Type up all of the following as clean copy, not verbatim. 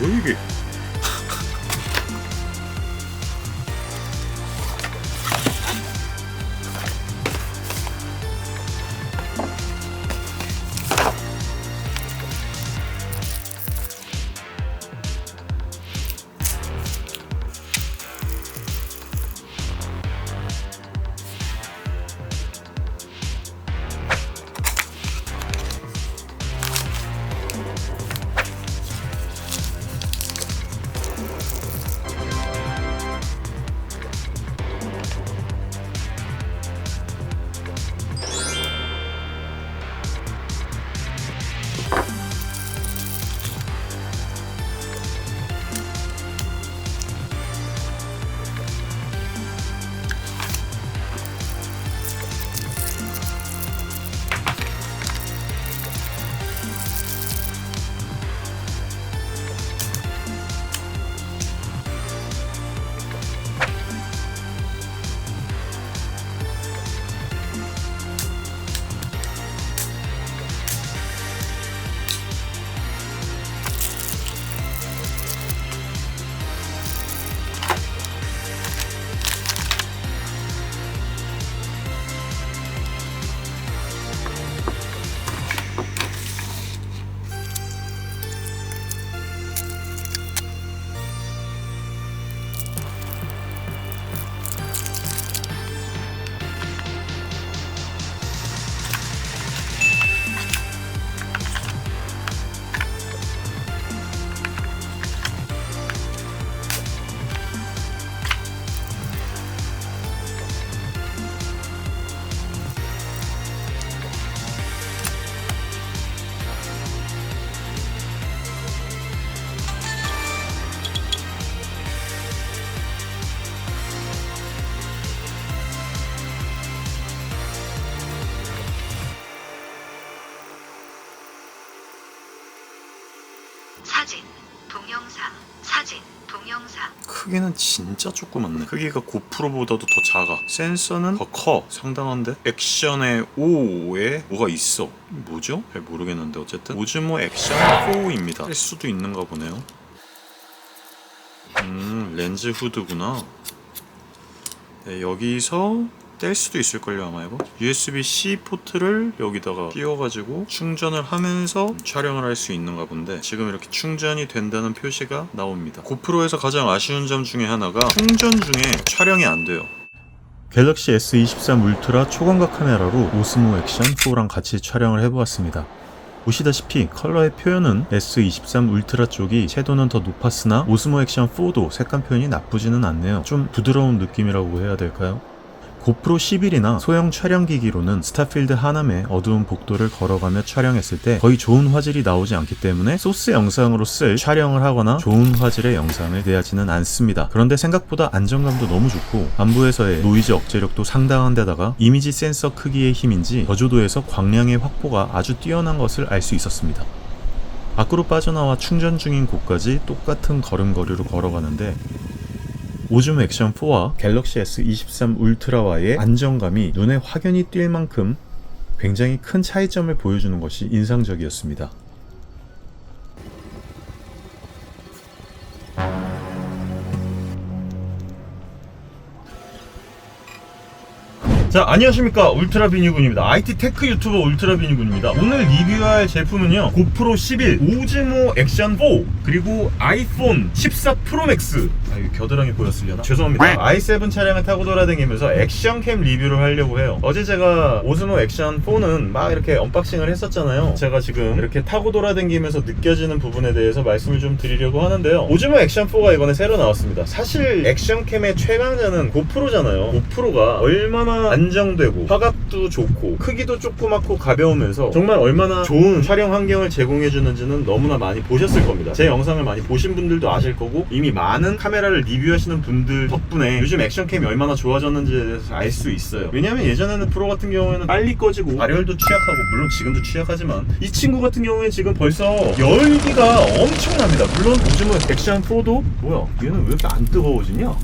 뭐야 이게? 사진, 동영상, 사진, 동영상. 크기는 진짜 조그맣네. 크기가 고프로보다도 더 작아. 센서는 더 커. 상당한데? 액션의 5에 뭐가 있어. 뭐죠? 잘 모르겠는데 어쨌든 오즈모 액션 4입니다. 뗄 수도 있는가 보네요. 렌즈 후드구나. 네, 여기서 뗄 수도 있을걸요 아마 이거. USB-C 포트를 여기다가 끼워가지고 충전을 하면서 촬영을 할 수 있는가 본데 지금 이렇게 충전이 된다는 표시가 나옵니다. 고프로에서 가장 아쉬운 점 중에 하나가 충전 중에 촬영이 안 돼요. 갤럭시 S23 울트라 초광각 카메라로 오스모 액션 4랑 같이 촬영을 해보았습니다. 보시다시피 컬러의 표현은 S23 울트라 쪽이 채도는 더 높았으나 오스모 액션 4도 색감 표현이 나쁘지는 않네요. 좀 부드러운 느낌이라고 해야 될까요? 고프로 11이나 소형 촬영기기로는 스타필드 하남의 어두운 복도를 걸어가며 촬영했을 때 거의 좋은 화질이 나오지 않기 때문에 소스 영상으로 쓸 촬영을 하거나 좋은 화질의 영상을 내야지는 않습니다. 그런데 생각보다 안정감도 너무 좋고 안부에서의 노이즈 억제력도 상당한 데다가 이미지 센서 크기의 힘인지 저조도에서 광량의 확보가 아주 뛰어난 것을 알 수 있었습니다. 밖으로 빠져나와 충전 중인 곳까지 똑같은 걸음걸이로 걸어가는데 오즈모 액션 4와 갤럭시 S23 울트라와의 안정감이 눈에 확연히 띌 만큼 굉장히 큰 차이점을 보여주는 것이 인상적이었습니다. 자, 안녕하십니까, 울트라비니군입니다. IT 테크 유튜버 울트라비니군입니다. 오늘 리뷰할 제품은요, 고프로 11, 오즈모 액션 4, 그리고 아이폰 14 프로맥스. 이거 겨드랑이 보였으려나? 죄송합니다. i7 차량을 타고 돌아다니면서 액션캠 리뷰를 하려고 해요. 어제 제가 오즈모 액션 4는 막 이렇게 언박싱을 했었잖아요. 제가 지금 이렇게 타고 돌아다니면서 느껴지는 부분에 대해서 말씀을 좀 드리려고 하는데요. 오즈모 액션 4가 이번에 새로 나왔습니다. 사실 액션캠의 최강자는 고프로잖아요. 고프로가 얼마나 안정되고 화각도 좋고 크기도 조그맣고 가벼우면서 정말 얼마나 좋은 촬영 환경을 제공해주는지는 너무나 많이 보셨을 겁니다. 제 영상을 많이 보신 분들도 아실 거고 이미 많은 카메라를 리뷰하시는 분들 덕분에 요즘 액션캠이 얼마나 좋아졌는지에 대해서 알 수 있어요. 왜냐면 예전에는 프로 같은 경우에는 빨리 꺼지고 발열도 취약하고 물론 지금도 취약하지만 이 친구 같은 경우에 지금 벌써 열기가 엄청납니다. 물론 오즈모 액션 4도 뭐야 얘는 왜 이렇게 안 뜨거워지냐?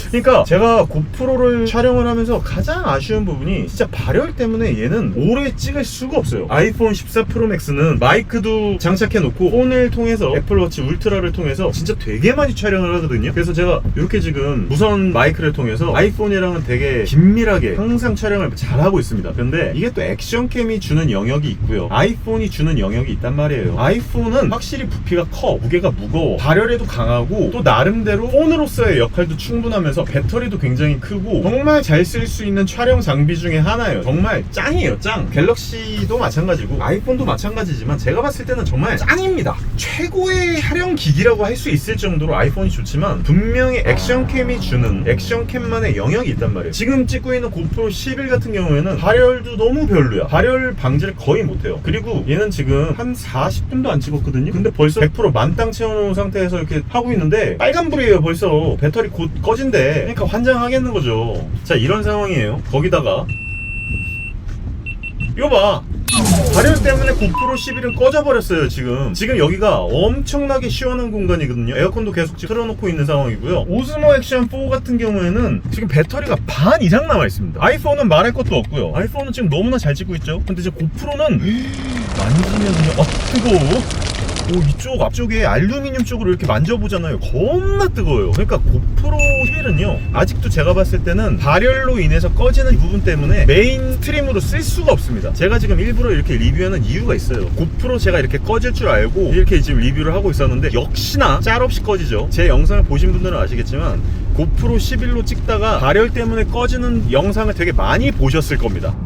그러니까 제가 고프로를 촬영을 하면서 가장 아쉬운 부분이 진짜 발열 때문에 얘는 오래 찍을 수가 없어요. 아이폰 14 프로 맥스는 마이크도 장착해 놓고 폰을 통해서 애플워치 울트라를 통해서 진짜 되게 많이 촬영을 하거든요. 그래서 제가 이렇게 지금 무선 마이크를 통해서 아이폰이랑은 되게 긴밀하게 항상 촬영을 잘하고 있습니다. 근데 이게 또 액션캠이 주는 영역이 있고요, 아이폰이 주는 영역이 있단 말이에요. 아이폰은 확실히 부피가 커, 무게가 무거워, 발열에도 강하고 또 나름대로 폰으로서의 역할도 충분하면서 배터리도 굉장히 크고 정말 잘 쓸 수 있는 촬영 장비 중에 하나예요. 정말 짱이에요, 짱. 갤럭시도 마찬가지고 아이폰도 마찬가지지만 제가 봤을 때는 정말 짱입니다. 최고의 촬영 기기라고 할 수 있을 정도로 아이폰이 좋지만 분명히 액션캠이 주는 액션캠만의 영역이 있단 말이에요. 지금 찍고 있는 고프로 11 같은 경우에는 발열도 너무 별로야. 발열 방지를 거의 못해요. 그리고 얘는 지금 한 40분도 안 찍었거든요. 근데 벌써 100% 만땅 채워놓은 상태에서 이렇게 하고 있는데 빨간불이에요. 벌써 배터리 곧 꺼진대. 그러니까 환장하겠는 거죠. 자, 이런 상황이에요. 거기다가 이거 봐, 발열 때문에 고프로 11은 꺼져버렸어요. 지금 여기가 엄청나게 시원한 공간이거든요. 에어컨도 계속 지금 틀어놓고 있는 상황이고요. 오즈모 액션 4 같은 경우에는 지금 배터리가 반 이상 남아있습니다. 아이폰은 말할 것도 없고요. 아이폰은 지금 너무나 잘 찍고 있죠. 근데 이제 고프로는 만지면요, 뜨거워. 이쪽 앞쪽에 알루미늄 쪽으로 이렇게 만져보잖아요. 겁나 뜨거워요. 그러니까 고프로 11은요 아직도 제가 봤을 때는 발열로 인해서 꺼지는 이 부분 때문에 메인 스트림으로 쓸 수가 없습니다. 제가 지금 일부러 이렇게 리뷰하는 이유가 있어요. 고프로 제가 이렇게 꺼질 줄 알고 이렇게 지금 리뷰를 하고 있었는데 역시나 짤없이 꺼지죠. 제 영상을 보신 분들은 아시겠지만 고프로 11로 찍다가 발열 때문에 꺼지는 영상을 되게 많이 보셨을 겁니다.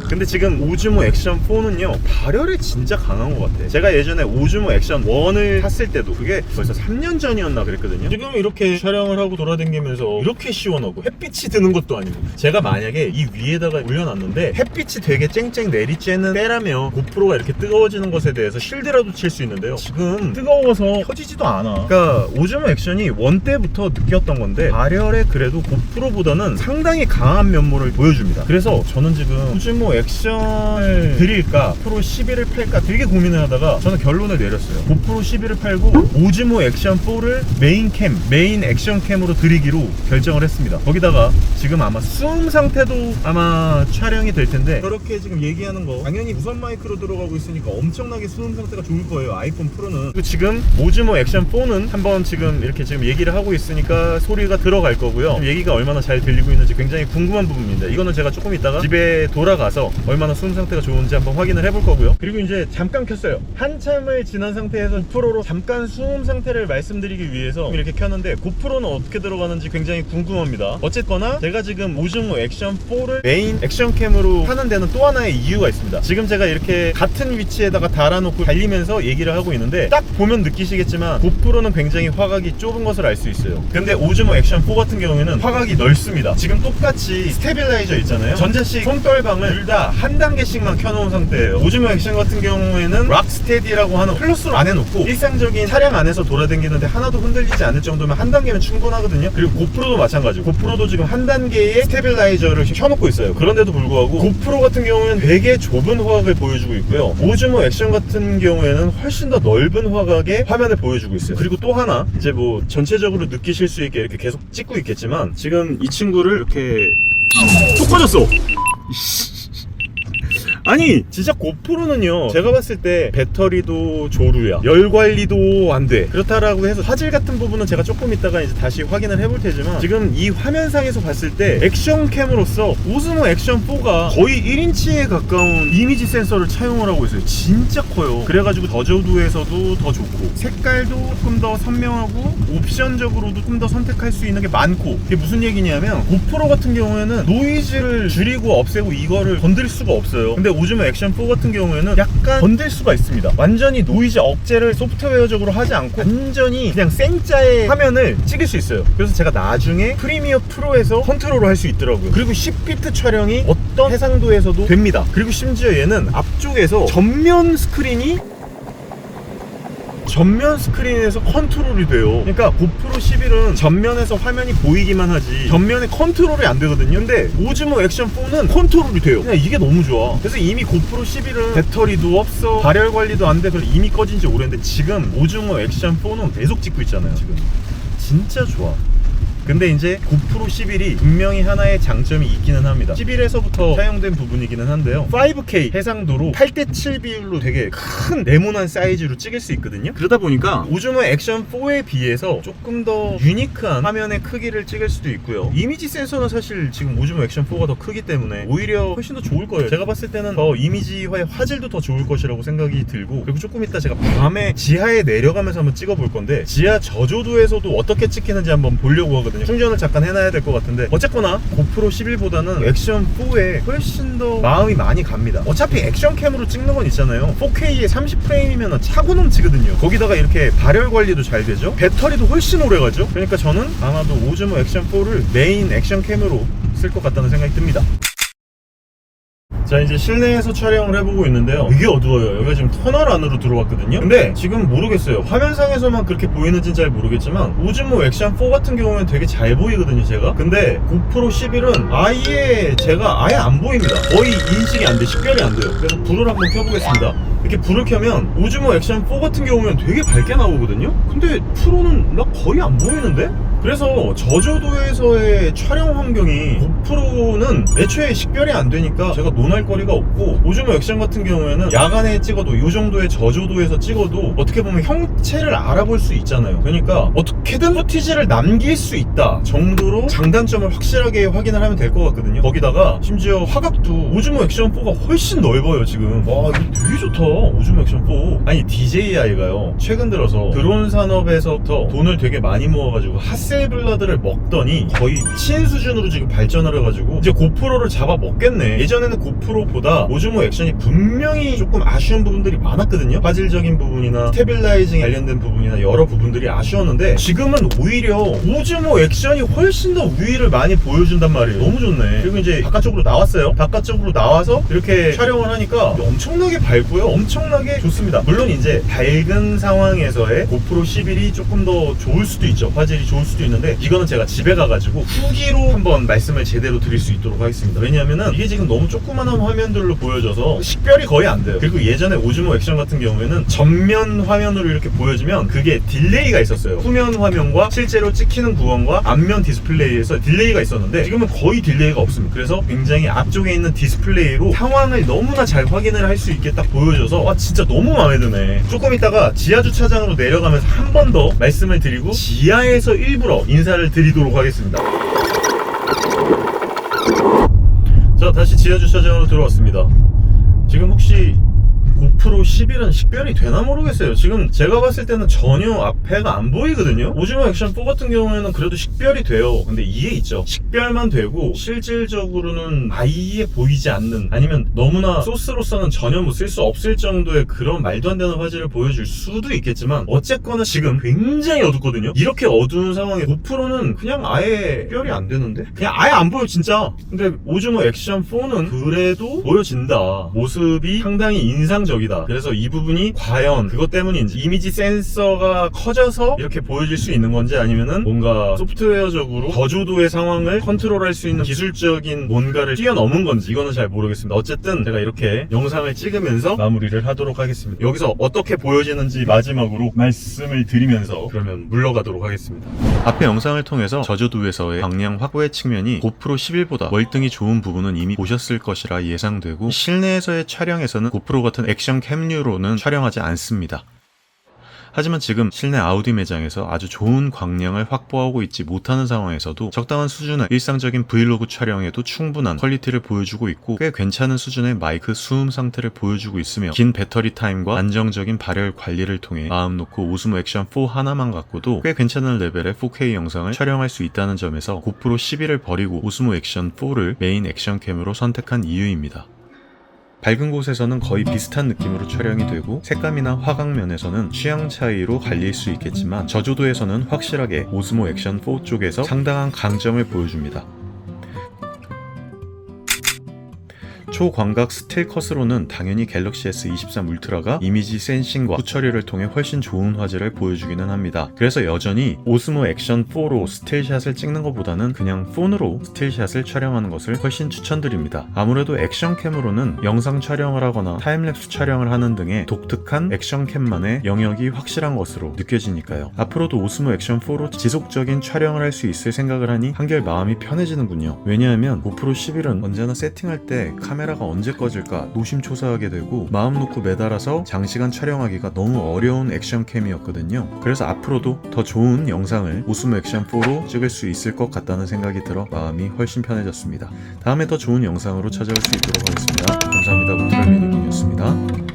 근데 지금 오즈모 액션 4는요 발열에 진짜 강한 것 같아. 제가 예전에 오즈모 액션 1을 탔을 때도 그게 벌써 3년 전이었나 그랬거든요. 지금 이렇게 촬영을 하고 돌아다니면서 이렇게 시원하고 햇빛이 드는 것도 아니고, 제가 만약에 이 위에다가 올려놨는데 햇빛이 되게 쨍쨍 내리쬐는 때라면 고프로가 이렇게 뜨거워지는 것에 대해서 쉴드라도 칠 수 있는데요, 지금 뜨거워서 켜지지도 않아. 그러니까 오즈모 액션이 1 때부터 느꼈던 건데 발열에 그래도 고프로보다는 상당히 강한 면모를 보여줍니다. 그래서 저는 지금 오즈모 액션을 드릴까 프로 11을 팔까 되게 고민을 하다가 저는 결론을 내렸어요. 고프로 11을 팔고 오즈모 액션 4를 메인 액션캠으로 드리기로 결정을 했습니다. 거기다가 지금 아마 수음 상태도 아마 촬영이 될 텐데, 그렇게 지금 얘기하는 거 당연히 무선 마이크로 들어가고 있으니까 엄청나게 수음 상태가 좋을 거예요, 아이폰 프로는. 그리고 지금 오즈모 액션 4는 한번 지금 이렇게 지금 얘기를 하고 있으니까 소리가 들어갈 거고요. 얘기가 얼마나 잘 들리고 있는지 굉장히 궁금한 부분입니다. 이거는 제가 조금 이따가 집에 돌아가서 얼마나 수음 상태가 좋은지 한번 확인을 해볼 거고요. 그리고 이제 잠깐 켰어요. 한참을 지난 상태에서 프로로 잠깐 수음 상태를 말씀드리기 위해서 이렇게 켰는데 고프로는 어떻게 들어가는지 굉장히 궁금합니다. 어쨌거나 제가 지금 오즈모 액션 4를 메인 액션캠으로 하는 데는 또 하나의 이유가 있습니다. 지금 제가 이렇게 같은 위치에다가 달아놓고 달리면서 얘기를 하고 있는데 딱 보면 느끼시겠지만 고프로는 굉장히 화각이 좁은 것을 알 수 있어요. 근데 오즈모 액션 4 같은 경우에는 화각이 넓습니다. 지금 똑같이 스테빌라이저 있잖아요. 전자식 손떨방을 둘 다 한 단계씩만 켜놓은 상태예요. 오즈모 액션 같은 경우에는 락스테디라고 하는 플러스로 안 해놓고 일상적인 차량 안에서 돌아다니는데 하나도 흔들리지 않을 정도면 한 단계면 충분하거든요. 그리고 고프로도 마찬가지고, 고프로도 지금 한 단계의 스테빌라이저를 켜놓고 있어요. 그런데도 불구하고 고프로 같은 경우에는 되게 좁은 화각을 보여주고 있고요, 오즈모 액션 같은 경우에는 훨씬 더 넓은 화각의 화면을 보여주고 있어요. 그리고 또 하나, 이제 뭐 전체적으로 느끼실 수 있게 이렇게 계속 찍고 있겠지만 지금 이 친구를 이렇게 또 꺼졌어. 아니 진짜 고프로는요 제가 봤을 때 배터리도 조루야, 열 관리도 안 돼. 그렇다라고 해서 화질 같은 부분은 제가 조금 있다가 이제 다시 확인을 해볼 테지만 지금 이 화면상에서 봤을 때 액션캠으로서 오즈모 액션 4가 거의 1인치에 가까운 이미지 센서를 차용을 하고 있어요. 진짜 커요. 그래가지고 저조도에서도 더 좋고 색깔도 조금 더 선명하고 옵션적으로도 좀 더 선택할 수 있는 게 많고, 이게 무슨 얘기냐면 고프로 같은 경우에는 노이즈를 줄이고 없애고 이거를 건드릴 수가 없어요. 근데 오즈모 액션 4 같은 경우에는 약간 건들 수가 있습니다. 완전히 노이즈 억제를 소프트웨어적으로 하지 않고 완전히 그냥 생짜의 화면을 찍을 수 있어요. 그래서 제가 나중에 프리미어 프로에서 컨트롤을 할 수 있더라고요. 그리고 10비트 촬영이 어떤 해상도에서도 됩니다. 그리고 심지어 얘는 앞쪽에서 전면 스크린이 전면 스크린에서 컨트롤이 돼요. 그러니까 고프로 11은 전면에서 화면이 보이기만 하지 전면에 컨트롤이 안 되거든요. 근데 오즈모 액션 4는 컨트롤이 돼요. 그냥 이게 너무 좋아. 그래서 이미 고프로 11은 배터리도 없어, 발열 관리도 안 돼. 그래서 이미 꺼진 지 오래인데 지금 오즈모 액션 4는 계속 찍고 있잖아요. 지금 진짜 좋아. 근데 이제 고프로 11이 분명히 하나의 장점이 있기는 합니다. 11에서부터 사용된 부분이기는 한데요, 5K 해상도로 8:7 비율로 되게 큰 네모난 사이즈로 찍을 수 있거든요. 그러다 보니까 오즈모 액션 4에 비해서 조금 더 유니크한 화면의 크기를 찍을 수도 있고요. 이미지 센서는 사실 지금 오즈모 액션 4가 더 크기 때문에 오히려 훨씬 더 좋을 거예요. 제가 봤을 때는 더 이미지화의 화질도 더 좋을 것이라고 생각이 들고, 그리고 조금 이따 제가 밤에 지하에 내려가면서 한번 찍어볼 건데 지하 저조도에서도 어떻게 찍히는지 한번 보려고 하거든요. 충전을 잠깐 해놔야 될 것 같은데, 어쨌거나 고프로 11보다는 액션 4에 훨씬 더 마음이 많이 갑니다. 어차피 액션 캠으로 찍는 건 있잖아요. 4K에 30프레임이면 차고 넘치거든요. 거기다가 이렇게 발열 관리도 잘 되죠. 배터리도 훨씬 오래 가죠. 그러니까 저는 아마도 오즈모 액션 4를 메인 액션 캠으로 쓸 것 같다는 생각이 듭니다. 자, 이제 실내에서 촬영을 해보고 있는데요, 되게 어두워요. 여기가 지금 터널 안으로 들어왔거든요. 근데 지금 모르겠어요, 화면상에서만 그렇게 보이는지는 잘 모르겠지만 오즈모 액션 4 같은 경우는 되게 잘 보이거든요, 제가. 근데 고프로 11은 제가 아예 안 보입니다. 거의 인식이 안 돼, 식별이 안 돼요. 그래서 불을 한번 켜보겠습니다. 이렇게 불을 켜면 오즈모 액션 4 같은 경우는 되게 밝게 나오거든요. 근데 프로는 나 거의 안 보이는데? 그래서 저조도에서의 촬영 환경이 고프로는 애초에 식별이 안 되니까 제가 논할 거리가 없고, 오즈모 액션 같은 경우에는 야간에 찍어도 이 정도의 저조도에서 찍어도 어떻게 보면 형체를 알아볼 수 있잖아요. 그러니까 어떻게든 포티지를 남길 수 있다 정도로 장단점을 확실하게 확인을 하면 될 것 같거든요. 거기다가 심지어 화각도 오즈모 액션 4가 훨씬 넓어요. 지금 와, 이거 되게 좋다, 오즈모 액션 4. 아니, DJI가요 최근 들어서 드론 산업에서부터 돈을 되게 많이 모아가지고 핫셀블러들을 먹더니 거의 미친 수준으로 지금 발전을 해가지고 이제 고프로를 잡아먹겠네. 예전에는 고프로보다 오즈모 액션이 분명히 조금 아쉬운 부분들이 많았거든요. 화질적인 부분이나 스테빌라이징 관련된 부분이나 여러 부분들이 아쉬웠는데 지금은 오히려 오즈모 액션이 훨씬 더 우위를 많이 보여준단 말이에요. 너무 좋네. 그리고 이제 바깥쪽으로 나왔어요. 바깥쪽으로 나와서 이렇게 촬영을 하니까 엄청나게 밝고요, 엄청나게 좋습니다. 물론 이제 밝은 상황에서의 고프로 11이 조금 더 좋을 수도 있죠. 화질이 좋을 수도 있는데 이거는 제가 집에 가가지고 후기로 한번 말씀을 제대로 드릴 수 있도록 하겠습니다. 왜냐면은 이게 지금 너무 조그만한 화면들로 보여져서 식별이 거의 안 돼요. 그리고 예전에 오즈모 액션 같은 경우에는 전면 화면으로 이렇게 보여지면 그게 딜레이가 있었어요. 후면 화면과 실제로 찍히는 구간과 앞면 디스플레이에서 딜레이가 있었는데 지금은 거의 딜레이가 없습니다. 그래서 굉장히 앞쪽에 있는 디스플레이로 상황을 너무나 잘 확인을 할 수 있게 딱 보여줘서 와, 진짜 너무 마음에 드네. 조금 이따가 지하 주차장으로 내려가면서 한 번 더 말씀을 드리고 지하에서 일부러 인사를 드리도록 하겠습니다. 자, 다시 지하 주차장으로 들어왔습니다. 지금 혹시 고프로 11은 식별이 되나 모르겠어요. 지금 제가 봤을 때는 전혀 앞에가 안 보이거든요. 오즈모 액션 4 같은 경우에는 그래도 식별이 돼요. 근데 이게 있죠, 식별만 되고 실질적으로는 아예 보이지 않는, 아니면 너무나 소스로서는 전혀 뭐 쓸 수 없을 정도의 그런 말도 안 되는 화질을 보여줄 수도 있겠지만 어쨌거나 지금 굉장히 어둡거든요. 이렇게 어두운 상황에 고프로는 그냥 아예 식별이 안 되는데, 그냥 아예 안 보여 진짜. 근데 오즈모 액션 4는 그래도 보여진다. 모습이 상당히 인상적이다. 그래서 이 부분이 과연 그것 때문인지, 이미지 센서가 커져서 이렇게 보여질 수 있는 건지, 아니면은 뭔가 소프트웨어적으로 저조도의 상황을 컨트롤할 수 있는 기술적인 뭔가를 뛰어넘은 건지, 이거는 잘 모르겠습니다. 어쨌든 제가 이렇게 영상을 찍으면서 마무리를 하도록 하겠습니다. 여기서 어떻게 보여지는지 마지막으로 말씀을 드리면서 그러면 물러가도록 하겠습니다. 앞의 영상을 통해서 저조도에서의 방향 확보의 측면이 고프로 11보다 월등히 좋은 부분은 이미 보셨을 것이라 예상되고, 실내에서의 촬영에서는 고프로 같은 액션 캠류로는 촬영하지 않습니다. 하지만 지금 실내 아우디 매장에서 아주 좋은 광량을 확보하고 있지 못하는 상황에서도 적당한 수준의 일상적인 브이로그 촬영에도 충분한 퀄리티를 보여주고 있고, 꽤 괜찮은 수준의 마이크 수음 상태를 보여주고 있으며, 긴 배터리 타임과 안정적인 발열 관리를 통해 마음 놓고 오즈모 액션 4 하나만 갖고도 꽤 괜찮은 레벨의 4K 영상을 촬영할 수 있다는 점에서 고프로 11을 버리고 오즈모 액션 4를 메인 액션캠으로 선택한 이유입니다. 밝은 곳에서는 거의 비슷한 느낌으로 촬영이 되고, 색감이나 화각면에서는 취향 차이로 갈릴 수 있겠지만 저조도에서는 확실하게 오즈모 액션 4 쪽에서 상당한 강점을 보여줍니다. 초광각 스틸 컷으로는 당연히 갤럭시 S23 울트라가 이미지 센싱과 후처리를 통해 훨씬 좋은 화질을 보여주기는 합니다. 그래서 여전히 오스모 액션 4로 스틸샷을 찍는 것보다는 그냥 폰으로 스틸샷을 촬영하는 것을 훨씬 추천드립니다. 아무래도 액션캠으로는 영상 촬영을 하거나 타임랩스 촬영을 하는 등의 독특한 액션캠만의 영역이 확실한 것으로 느껴지니까요. 앞으로도 오스모 액션 4로 지속적인 촬영을 할 수 있을 생각을 하니 한결 마음이 편해지는군요. 왜냐하면 고프로 11은 언제나 세팅할 때 카메라가 언제 꺼질까 노심초사하게 되고 마음 놓고 매달아서 장시간 촬영하기가 너무 어려운 액션캠이었거든요. 그래서 앞으로도 더 좋은 영상을 오스모 액션 4로 찍을 수 있을 것 같다는 생각이 들어 마음이 훨씬 편해졌습니다. 다음에 더 좋은 영상으로 찾아올 수 있도록 하겠습니다. 감사합니다. 울트라 매니군이었습니다.